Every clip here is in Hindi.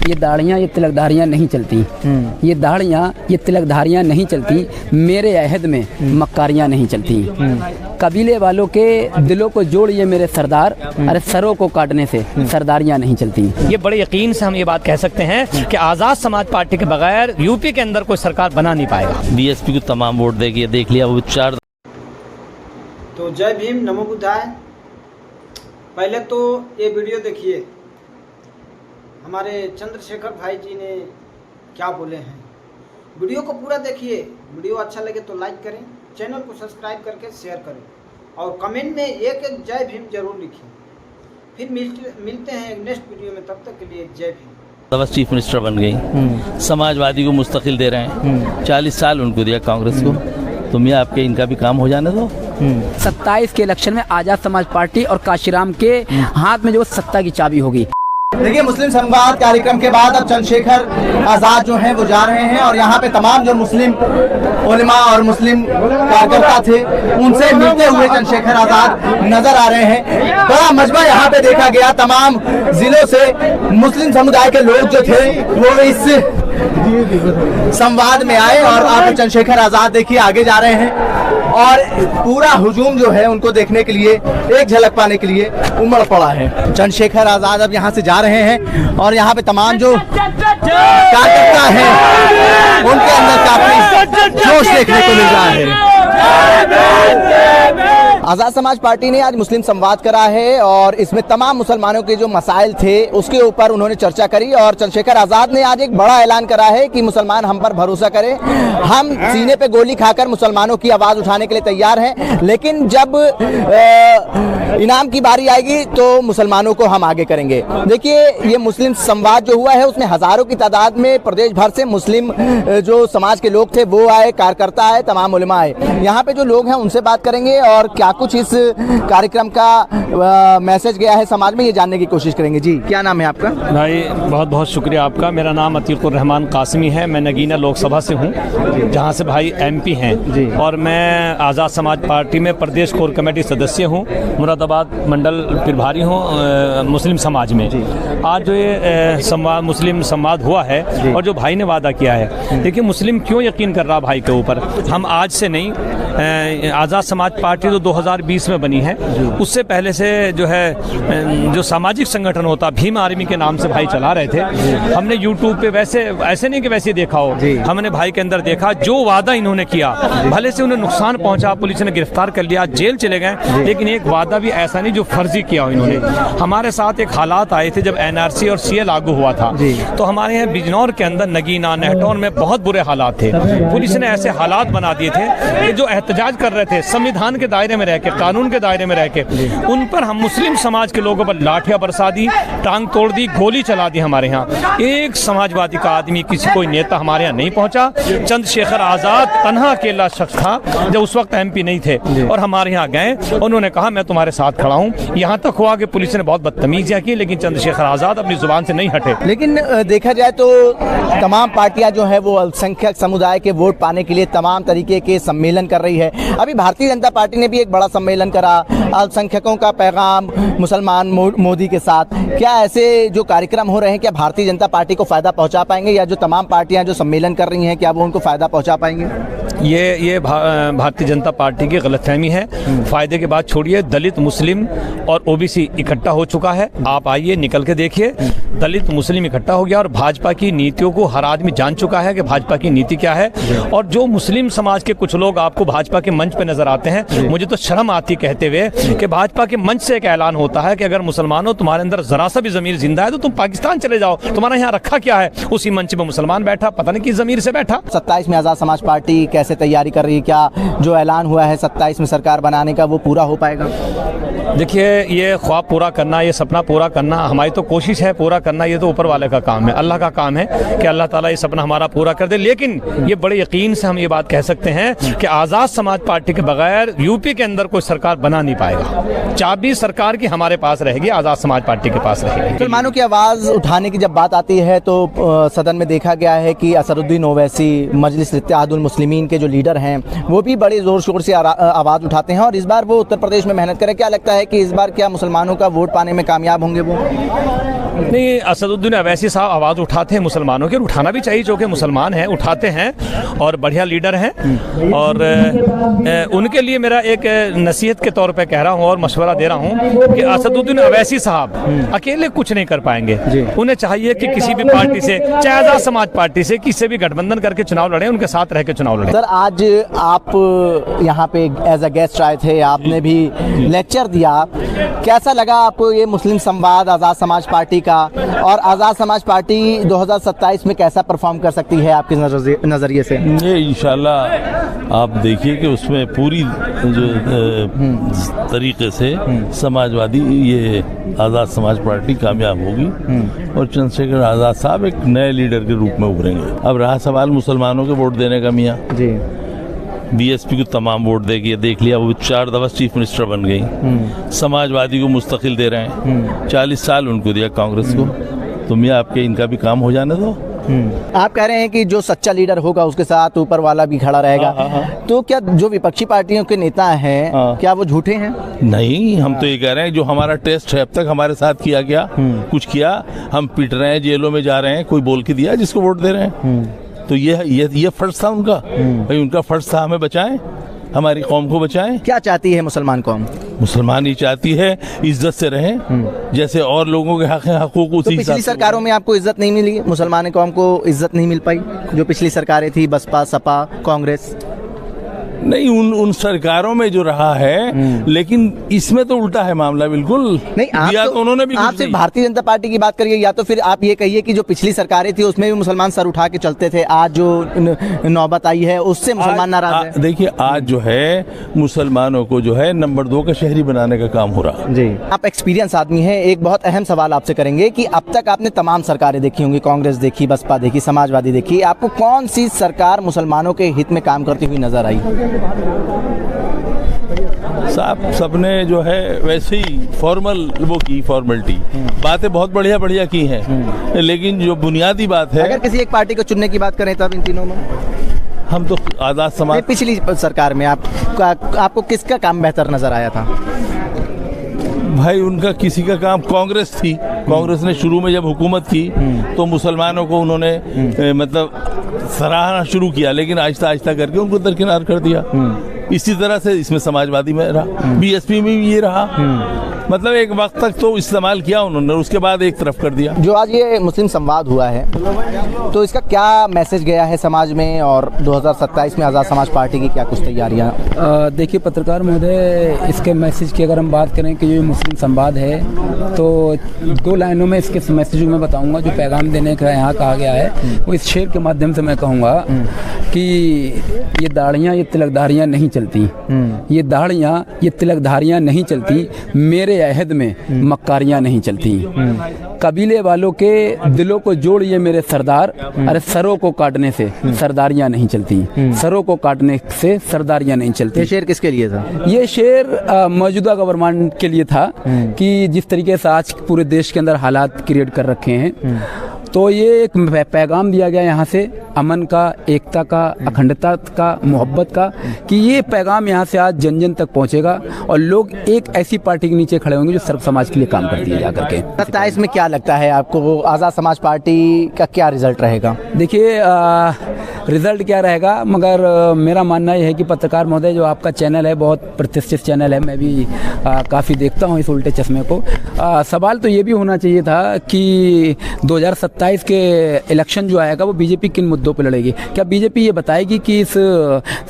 ये दाढ़ियाँ ये तिलकधारियाँ नहीं चलती, ये दाढ़ियाँ ये तिलकधारियाँ नहीं चलती, मेरे अहद में मक्कारियाँ नहीं चलती। कबीले वालों के दिलों को जोड़िए मेरे सरदार, अरे सरों को काटने से सरदारियाँ नहीं चलती। ये बड़े यकीन से हम ये बात कह सकते हैं कि आज़ाद समाज पार्टी के बगैर यूपी के अंदर कोई सरकार बना नहीं पाएगा। बीएसपी को तमाम वोट देगी, देख लिया वो 4। तो जय भीम, नमो बुद्धाय। पहले तो ये वीडियो देखिए, हमारे चंद्रशेखर भाई जी ने क्या बोले हैं। वीडियो को पूरा देखिए, वीडियो अच्छा लगे तो लाइक करें, चैनल को सब्सक्राइब करके शेयर करें और कमेंट में एक जय भीम जरूर लिखें। फिर मिलते हैं नेक्स्ट वीडियो में, तब तक के लिए जय भीम। बस चीफ मिनिस्टर बन गई, समाजवादी को मुस्तकिल दे रहे हैं, 40 साल उनको दिया कांग्रेस को, तो मैं आपके इनका भी काम हो जाने दो। 27 के इलेक्शन में आज़ाद समाज पार्टी और काशीराम के हाथ में जो सत्ता की चाबी होगी। देखिए, मुस्लिम संवाद कार्यक्रम के बाद अब चंद्रशेखर आजाद जो हैं वो जा रहे हैं और यहाँ पे तमाम जो मुस्लिम उलेमा और मुस्लिम कार्यकर्ता थे उनसे मिलते हुए चंद्रशेखर आजाद नजर आ रहे हैं। बड़ा मजमा यहाँ पे देखा गया, तमाम जिलों से मुस्लिम समुदाय के लोग जो थे वो इस संवाद में आए और आप चंद्रशेखर आजाद देखिए आगे जा रहे हैं और पूरा हुजूम जो है उनको देखने के लिए, एक झलक पाने के लिए उमड़ पड़ा है। चंद्रशेखर आजाद अब यहाँ से जा रहे हैं और यहाँ पे तमाम जो कार्यकर्ता हैं उनके अंदर काफी जोश देखने को मिल रहा है। आजाद समाज पार्टी ने आज मुस्लिम संवाद करा है और इसमें तमाम मुसलमानों के जो मसाइल थे उसके ऊपर उन्होंने चर्चा करी और चंद्रशेखर आजाद ने आज एक बड़ा ऐलान करा है कि मुसलमान हम पर भरोसा करें, हम सीने पे गोली खाकर मुसलमानों की आवाज उठाने के लिए तैयार हैं, लेकिन जब इनाम की बारी आएगी तो मुसलमानों को हम आगे करेंगे। देखिए, ये मुस्लिम संवाद जो हुआ है उसमें हजारों की तादाद में प्रदेश भर से मुस्लिम जो समाज के लोग थे वो आए, कार्यकर्ता आए, तमाम उलेमा आए। यहाँ पे जो लोग हैं उनसे बात करेंगे और क्या कुछ इस कार्यक्रम का मैसेज गया है समाज में, ये जानने की कोशिश करेंगे। जी, क्या नाम है आपका? भाई बहुत बहुत शुक्रिया आपका। मेरा नाम अतीकुर रहमान कासमी है, मैं नगीना लोकसभा से हूँ, जहाँ से भाई MP हैं, और मैं आज़ाद समाज पार्टी में प्रदेश कोर कमेटी सदस्य हूँ, मुरादाबाद मंडल प्रभारी हूँ मुस्लिम समाज में। आज जो ये संवाद मुस्लिम संवाद हुआ है और जो भाई ने वादा किया है, देखिए मुस्लिम क्यों यकीन कर रहा भाई के ऊपर, हम आज से नहीं, आज़ाद समाज पार्टी तो 2020 में बनी है, उससे पहले से जो है जो सामाजिक संगठन होता भीम आर्मी के नाम से भाई चला रहे थे। हमने YouTube पे वैसे ऐसे नहीं कि वैसे देखा हो, हमने भाई के अंदर देखा जो वादा इन्होंने किया, भले से उन्हें नुकसान पहुंचा, पुलिस ने गिरफ्तार कर लिया, जेल चले गए, लेकिन एक वादा भी ऐसा नहीं जो फर्जी किया हो इन्होंने। हमारे साथ एक हालात आए थे जब NRC और CA लागू हुआ था, तो हमारे यहाँ बिजनौर के अंदर नगीना नेहटौन में बहुत बुरे हालात थे। पुलिस ने ऐसे हालात बना दिए थे कि जो एहतजाज कर रहे थे संविधान के दायरे में रह के, कानून के दायरे में रह के, उन पर हम मुस्लिम समाज के लोगों पर लाठियां बरसा दी, टांग तोड़ दी, गोली चला दी। हमारे यहाँ एक समाजवादी का आदमी, किसी कोई नेता हमारे यहाँ नहीं पहुंचा। चंद्रशेखर आजाद तन्हा अकेला शख्स था जब उस वक्त MP नहीं थे, और हमारे यहाँ गए, उन्होंने कहा मैं तुम्हारे साथ खड़ा हूँ। यहाँ तक हुआ कि पुलिस ने बहुत बदतमीजियां की, लेकिन चंद्रशेखर आजाद अपनी जुबान से नहीं हटे। लेकिन देखा जाए तो तमाम पार्टियां जो है वो अल्पसंख्यक समुदाय के वोट पाने के लिए तमाम तरीके के सम्मेलन कर रही है। अभी भारतीय जनता पार्टी ने भी एक बड़ा सम्मेलन करा, अल्पसंख्यकों का पैगाम मुसलमान मोदी के साथ। क्या ऐसे जो कार्यक्रम हो रहे हैं क्या भारतीय जनता पार्टी को फायदा पहुंचा पाएंगे, या जो तमाम पार्टियां जो सम्मेलन कर रही हैं क्या वो उनको फायदा पहुंचा पाएंगे? ये भारतीय जनता पार्टी की गलतफहमी है। फायदे की बात छोड़िए, दलित मुस्लिम और OBC इकट्ठा हो चुका है। आप आइए, निकल के देखिए, दलित मुस्लिम इकट्ठा हो गया और भाजपा की नीतियों को हर आदमी जान चुका है कि भाजपा की नीति क्या है। और जो मुस्लिम समाज के कुछ लोग आपको भाजपा के मंच पे नजर आते हैं, मुझे तो शर्म आती कहते हुए कि भाजपा के मंच से एक ऐलान होता है कि अगर मुसलमानों तुम्हारे अंदर जरा सा भी जमीर जिंदा है तो तुम पाकिस्तान चले जाओ, तुम्हारा यहाँ रखा क्या है। उसी मंच पे मुसलमान बैठा, पता नहीं किस जमीर से बैठा। 27 में आज़ाद समाज पार्टी कैसे तैयारी कर रही है? क्या जो ऐलान हुआ है 27 में सरकार बनाने का वो पूरा हो पाएगा? देखिए, ये ख्वाब पूरा करना, ये सपना पूरा करना हमारी तो कोशिश है, पूरा करना ये तो ऊपर वाले का काम है, अल्लाह का काम है कि अल्लाह ताला ये सपना हमारा पूरा कर दे। लेकिन ये बड़े यकीन से हम ये बात कह सकते हैं कि आज़ाद समाज पार्टी के बगैर यूपी के अंदर कोई सरकार बना नहीं पाएगा। चाबी सरकार की हमारे पास रहेगी, आज़ाद समाज पार्टी के पास रहेगी। मुसलमानों की आवाज़ उठाने की जब बात आती है तो सदन में देखा गया है कि असरुद्दीन ओवैसी, मजलिस इत्तेहादुल मुस्लिमीन के जो लीडर हैं वो भी बड़े ज़ोर शोर से आवाज़ उठाते हैं और इस बार वो उत्तर प्रदेश में मेहनत करें। क्या लगता है कि इस बार क्या मुसलमानों का वोट पाने में कामयाब होंगे वो? नहीं, असदुद्दीन अवैसी साहब आवाज़ उठाते हैं मुसलमानों की, उठाना भी चाहिए, जो कि मुसलमान हैं उठाते हैं और बढ़िया लीडर हैं। और उनके लिए मेरा एक नसीहत के तौर पे कह रहा हूँ और मशवरा दे रहा हूँ कि असदुद्दीन अवैसी साहब अकेले कुछ नहीं कर पाएंगे। उन्हें चाहिए कि किसी भी पार्टी से, चाहे आज़ाद समाज पार्टी से, किसी भी गठबंधन करके चुनाव लड़ें, उनके साथ रह के चुनाव लड़ें। सर, आज आप यहाँ पे एज अ गेस्ट आए थे, आपने भी लेक्चर दिया, कैसा लगा आपको ये मुस्लिम संवाद आज़ाद समाज पार्टी का, और आज़ाद समाज पार्टी 2027 में कैसा परफॉर्म कर सकती है आपके नज़रिए से? ये इंशाल्लाह आप देखिए कि उसमें पूरी जो तरीके से समाजवादी ये आज़ाद समाज पार्टी कामयाब होगी और चंद्रशेखर आज़ाद साहब एक नए लीडर के रूप में उभरेंगे। अब रहा सवाल मुसलमानों के वोट देने का, मियाँ जी बीएसपी को तमाम वोट देगी, देख लिया वो 4 दफा चीफ मिनिस्टर बन गई। समाजवादी को मुस्तकिल दे रहे हैं, 40 साल उनको दिया कांग्रेस को, तो मियाँ आपके इनका भी काम हो जाने दो। आप कह रहे हैं कि जो सच्चा लीडर होगा उसके साथ ऊपर वाला भी खड़ा रहेगा। तो क्या जो विपक्षी पार्टियों के नेता हैं क्या वो झूठे हैं? नहीं, हम तो ये कह रहे हैं जो हमारा टेस्ट है अब तक हमारे साथ किया गया, कुछ किया, हम पिट रहे हैं, जेलों में जा रहे हैं, कोई बोल के दिया जिसको वोट दे रहे हैं? तो ये फर्ज था उनका, भाई उनका फर्ज था हमें बचाएं, हमारी कौम को बचाएं। क्या चाहती है मुसलमान कौम? मुसलमान ही चाहती है इज्जत से रहें, जैसे और लोगों के हकूक उसी। तो पिछली सरकारों में आपको इज्जत नहीं मिली, मुसलमान कौम को इज्जत नहीं मिल पाई जो पिछली सरकारें थी, बसपा, सपा, कांग्रेस? नहीं, उन सरकारों में जो रहा है, लेकिन इसमें तो उल्टा है मामला बिल्कुल। नहीं, आप उन्होंने भी आप सिर्फ भारतीय जनता पार्टी की बात करिए, या तो फिर आप ये कहिए कि जो पिछली सरकारें थी उसमें भी मुसलमान सर उठा के चलते थे, आज जो नौबत आई है उससे मुसलमान नाराज है। देखिए, आज जो है मुसलमानों को जो है नंबर 2 का शहरी बनाने का काम हो रहा है। जी, आप एक्सपीरियंस आदमी हैं, एक बहुत अहम सवाल आपसे करेंगे कि अब तक आपने तमाम सरकारें देखी होंगी, कांग्रेस देखी, बसपा देखी, समाजवादी देखी, आपको कौन सी सरकार मुसलमानों के हित में काम करती हुई नजर आई? साहब, सबने जो है वैसे ही फॉर्मेलिटी बातें बहुत बढ़िया की हैं, लेकिन जो बुनियादी बात है, अगर किसी एक पार्टी को चुनने की बात करें तब इन तीनों में हम तो आज़ाद समाज। पिछली सरकार में आपको किसका काम बेहतर नजर आया था? भाई उनका किसी का काम, कांग्रेस थी, कांग्रेस ने शुरू में जब हुकूमत की तो मुसलमानों को उन्होंने मतलब सराहना शुरू किया, लेकिन आहिस्ता आहिस्ता करके उनको दरकिनार कर दिया। इसी तरह से इसमें समाजवादी में रहा, बीएसपी में भी ये रहा, मतलब एक वक्त तक तो इस्तेमाल किया उन्होंने, उसके बाद एक तरफ कर दिया। जो आज ये मुस्लिम संवाद हुआ है तो इसका क्या मैसेज गया है समाज में, और 2027 में आज़ाद समाज पार्टी की क्या कुछ तैयारियां? देखिए पत्रकार महोदय, इसके मैसेज की अगर हम बात करें कि जो मुस्लिम संवाद है, तो 2 लाइनों में इसके मैसेज में बताऊंगा। जो पैगाम देने का यहाँ कहा गया है वो इस शेर के माध्यम से मैं कहूँगा कि ये दाढ़ियाँ, ये तिलकधारियाँ नहीं चलती, ये दाढ़ियाँ, ये तिलकधारियाँ नहीं चलती, मेरे अहद में मक्कारियाँ नहीं चलती। कबीले वालों के दिलों को जोड़िए मेरे सरदार, अरे सरों को काटने से सरदारियाँ नहीं चलती, सरों को काटने से सरदारियाँ नहीं चलती। ये शेर किसके लिए था? ये शेर मौजूदा गवर्नमेंट के लिए था कि जिस तरीके से आज पूरे देश के अंदर हालात क्रिएट कर रखे हैं, तो ये एक पैगाम दिया गया यहाँ से अमन का, एकता का, अखंडता का, मोहब्बत का, कि ये पैगाम यहाँ से आज जन जन तक पहुँचेगा और लोग एक ऐसी पार्टी के नीचे खड़े होंगे जो सर्व समाज के लिए काम करती है जाकर के। 27 में क्या लगता है आपको, आज़ाद समाज पार्टी का क्या रिजल्ट रहेगा? देखिए रिजल्ट क्या रहेगा, मगर मेरा मानना यह है कि पत्रकार महोदय, जो आपका चैनल है बहुत प्रतिष्ठित चैनल है, मैं भी काफ़ी देखता हूँ इस उल्टे चश्मे को। सवाल तो ये भी होना चाहिए था कि 2027 के इलेक्शन जो आएगा वो बीजेपी किन मुद्दों पे लड़ेगी। क्या बीजेपी ये बताएगी कि इस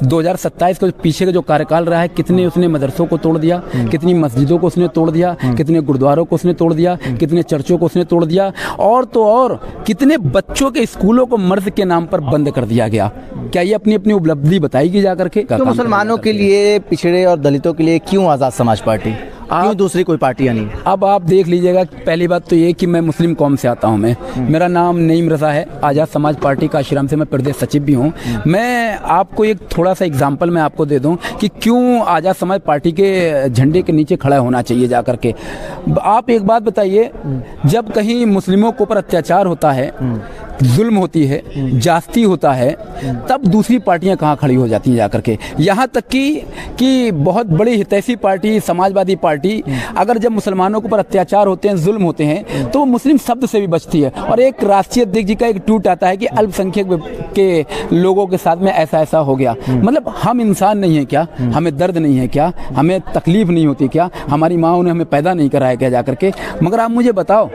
2027 के पीछे का जो कार्यकाल रहा है, कितने उसने मदरसों को तोड़ दिया, कितनी मस्जिदों को उसने तोड़ दिया, कितने गुरुद्वारों को उसने तोड़ दिया, कितने चर्चों को उसने तोड़ दिया, और तो और कितने बच्चों के स्कूलों को मर्द के नाम पर बंद कर दिया गया। क्या ये अपनी अपनी उपलब्धि बताएगी जाकर के? तो मुसलमानों के लिए, पिछड़े और दलितों के लिए क्यों आज़ाद समाज पार्टी, क्यों दूसरी कोई पार्टियां नहीं? अब आप देख लीजिएगा, पहली बात तो ये कि मैं मुस्लिम कौम से आता हूं। मेरा नाम नईम रज़ा है, आज़ाद समाज पार्टी का आश्रम से मैं प्रदेश सचिव भी हूं। मैं आपको एक थोड़ा सा एग्जांपल मैं आपको दे दूं कि क्यों आज़ाद समाज पार्टी के झंडे के नीचे खड़ा होना चाहिए जाकर के। आप एक बात बताइए, जब कहीं मुस्लिमों के ऊपर अत्याचार होता है, जुल्म होती है, जास्ती होता है, तब दूसरी पार्टियां कहाँ खड़ी हो जाती हैं जाकर के। यहाँ तक कि बहुत बड़ी हितैषी पार्टी समाजवादी पार्टी अगर जब मुसलमानों के ऊपर अत्याचार होते हैं, जुल्म होते हैं, तो वो मुस्लिम शब्द से भी बचती है। और एक राष्ट्रीय अध्यक्ष जी का एक ट्वीट आता है कि अल्पसंख्यक के लोगों के साथ में ऐसा हो गया। मतलब हम इंसान नहीं है क्या? हमें दर्द नहीं है क्या? हमें तकलीफ नहीं होती क्या? हमारी माँ ने हमें पैदा नहीं कराया क्या जाकर के? मगर आप मुझे बताओ,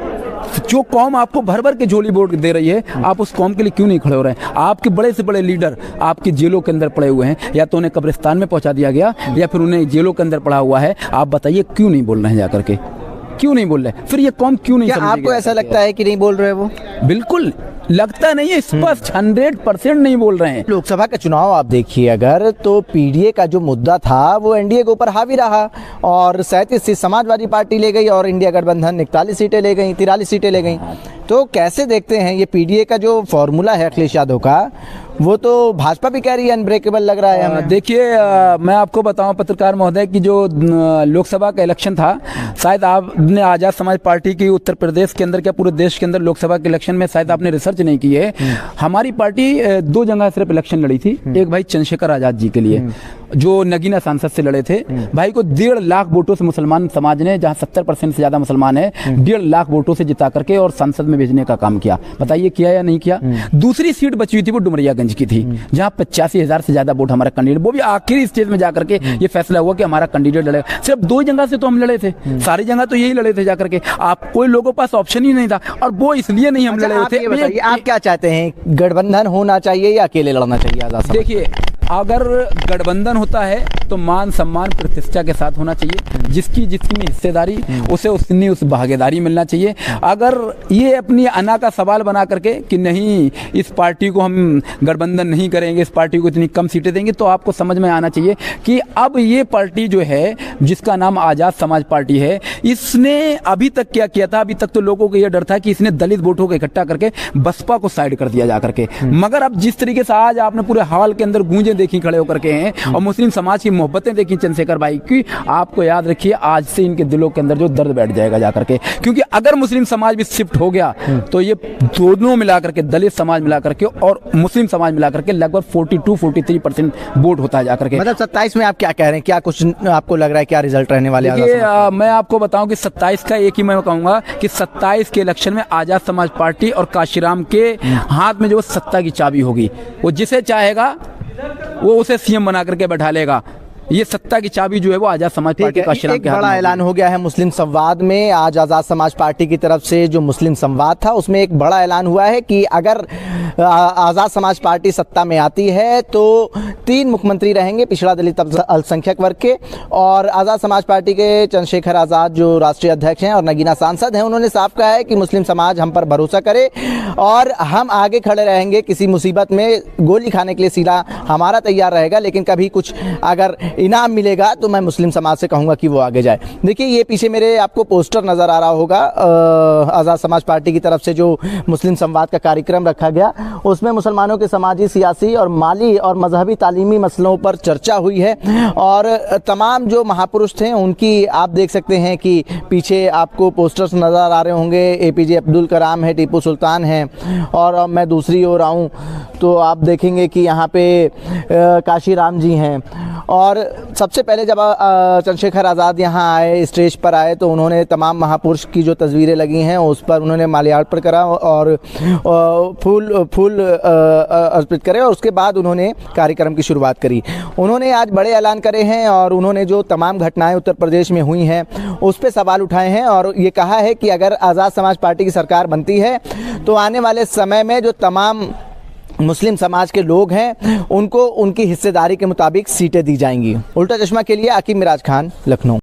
जो कौम आपको भर भर के झोली वोट दे रही है, आप उस कौम के लिए क्यों नहीं खड़े हो रहे हैं? आपके बड़े से बड़े लीडर आपकी जेलों के अंदर पड़े हुए हैं, या तो उन्हें कब्रिस्तान में पहुंचा दिया गया या फिर उन्हें जेलों के अंदर पड़ा हुआ है। आप बताइए क्यों नहीं बोल रहे हैं जाकर के? क्यों नहीं बोल रहे? फिर ये कौम क्यों नहीं? क्या आपको ऐसा लगता है कि नहीं बोल रहे वो? बिल्कुल लगता नहीं है, स्पष्ट 100% नहीं बोल रहे हैं। लोकसभा का चुनाव आप देखिए अगर, तो पीडीए का जो मुद्दा था वो एनडीए के ऊपर हावी रहा और 37 सीट समाजवादी पार्टी ले गई और इंडिया गठबंधन 41 सीटें ले गई, 43 सीटें ले गई। तो कैसे देखते हैं ये पीडीए का जो फॉर्मूला है अखिलेश यादव का, वो तो भाजपा भी कह रही है अनब्रेकेबल लग रहा है हमें। देखिए, मैं आपको बताऊं पत्रकार महोदय कि जो लोकसभा का इलेक्शन था, शायद आपने आज़ाद समाज पार्टी की उत्तर प्रदेश के अंदर क्या पूरे देश के अंदर लोकसभा के इलेक्शन में शायद आपने रिसर्च नहीं की है। हमारी पार्टी 2 जगह सिर्फ इलेक्शन लड़ी थी। एक भाई चंद्रशेखर आजाद जी के लिए जो नगीना सांसद से लड़े थे, भाई को 1.5 लाख वोटों से मुसलमान समाज ने, जहां 70% से ज्यादा मुसलमान है, 1.5 लाख वोटों से जिता करके और संसद में भेजने का काम किया। बताइए किया या नहीं किया? दूसरी सीट बची हुई थी वो डुमरियागंज की थी, जहां 85,000 से ज्यादा वोट हमारा कैंडिडेट, वो भी आखिरी स्टेज में जाकर के ये फैसला हुआ कि हमारा कैंडिडेट लड़ेगा। सिर्फ 2 जगह से तो हम लड़े थे, सारी जगह तो यही लड़े थे जाकर के। आप कोई लोगों के पास ऑप्शन ही नहीं था और वो इसलिए नहीं हम लड़े थे। आप क्या चाहते हैं, गठबंधन होना चाहिए या अकेले लड़ना चाहिए आजाद समाज? देखिए, अगर गठबंधन होता है तो मान सम्मान प्रतिष्ठा के साथ होना चाहिए, जिसकी में हिस्सेदारी उसे उतनी उस भागीदारी मिलना चाहिए। अगर ये अपनी अना का सवाल बना करके कि नहीं इस पार्टी को हम गठबंधन नहीं करेंगे, इस पार्टी को इतनी कम सीटें देंगे, तो आपको समझ में आना चाहिए कि अब ये पार्टी जो है जिसका नाम आज़ाद समाज पार्टी है, इसने अभी तक क्या किया था? अभी तक तो लोगों को यह डर था कि इसने दलित वोटों को इकट्ठा करके बसपा को साइड कर दिया जा करके। मगर अब जिस तरीके से आज आपने पूरे हाल के अंदर गूंजे देखी खड़े होकर के हैं और मुस्लिम समाज की मोहब्बतें देखी चंद्रशेखर भाई की, आपको याद रखिए आज से इनके दिलों के अंदर जो दर्द बैठ जाएगा जाकर के। क्योंकि अगर मुस्लिम समाज भी शिफ्ट हो गया तो ये दोनों मिलाकर के, दलित समाज मिलाकर के और मुस्लिम समाज मिलाकर के लगभग 42-43% वोट होता है जाकर के। मतलब 27 में आप क्या कह रहे हैं, क्या कुछ आपको लग रहा है क्या रिजल्ट रहने वाले? मैं आपको बताऊं कि 27 का एक ही मैं कहूंगा कि 27 के इलेक्शन में आजाद समाज पार्टी और काशीराम के हाथ में जो सत्ता की चाबी होगी, वो जिसे चाहेगा वो उसे सीएम बना करके बैठा लेगा। ये सत्ता की चाबी जो है वो आजाद समाज पार्टी का एक बड़ा ऐलान हो गया है मुस्लिम संवाद में। आज आजाद समाज पार्टी की तरफ से जो मुस्लिम संवाद था उसमें एक बड़ा ऐलान हुआ है कि अगर आजाद समाज पार्टी सत्ता में आती है तो 3 मुख्यमंत्री रहेंगे पिछड़ा दलित अल्पसंख्यक वर्ग के। और आजाद समाज पार्टी के चंद्रशेखर आजाद जो राष्ट्रीय अध्यक्ष हैं और नगीना सांसद हैं, उन्होंने साफ कहा है कि मुस्लिम समाज हम पर भरोसा करे और हम आगे खड़े रहेंगे। किसी मुसीबत में गोली खाने के लिए सीधा हमारा तैयार रहेगा, लेकिन कभी कुछ अगर इनाम मिलेगा तो मैं मुस्लिम समाज से कहूंगा कि वो आगे जाए। देखिए ये पीछे मेरे आपको पोस्टर नजर आ रहा होगा, आजाद समाज पार्टी की तरफ से जो मुस्लिम संवाद का कार्यक्रम रखा गया, उसमें मुसलमानों के समाजी, सियासी और माली और मजहबी तालीमी मसलों पर चर्चा हुई है। और तमाम जो महापुरुष थे उनकी आप देख सकते हैं कि पीछे आपको पोस्टर्स नज़र आ रहे होंगे। APJ अब्दुल कलाम है, टीपू सुल्तान है, और मैं दूसरी ओर आऊँ तो आप देखेंगे कि यहाँ पे काशीराम जी हैं। और सबसे पहले जब चंद्रशेखर आज़ाद यहाँ आए, स्टेज पर आए, तो उन्होंने तमाम महापुरुष की जो तस्वीरें लगी हैं उस पर उन्होंने माल्यार्पण करा और फूल अर्पित करे और उसके बाद उन्होंने कार्यक्रम की शुरुआत करी। उन्होंने आज बड़े ऐलान करे हैं और उन्होंने जो तमाम घटनाएं उत्तर प्रदेश में हुई हैं उस पर सवाल उठाए हैं और ये कहा है कि अगर आज़ाद समाज पार्टी की सरकार बनती है तो आने वाले समय में जो तमाम मुस्लिम समाज के लोग हैं उनको उनकी हिस्सेदारी के मुताबिक सीटें दी जाएंगी। उल्टा चश्मा के लिए आकिब मिराज खान, लखनऊ।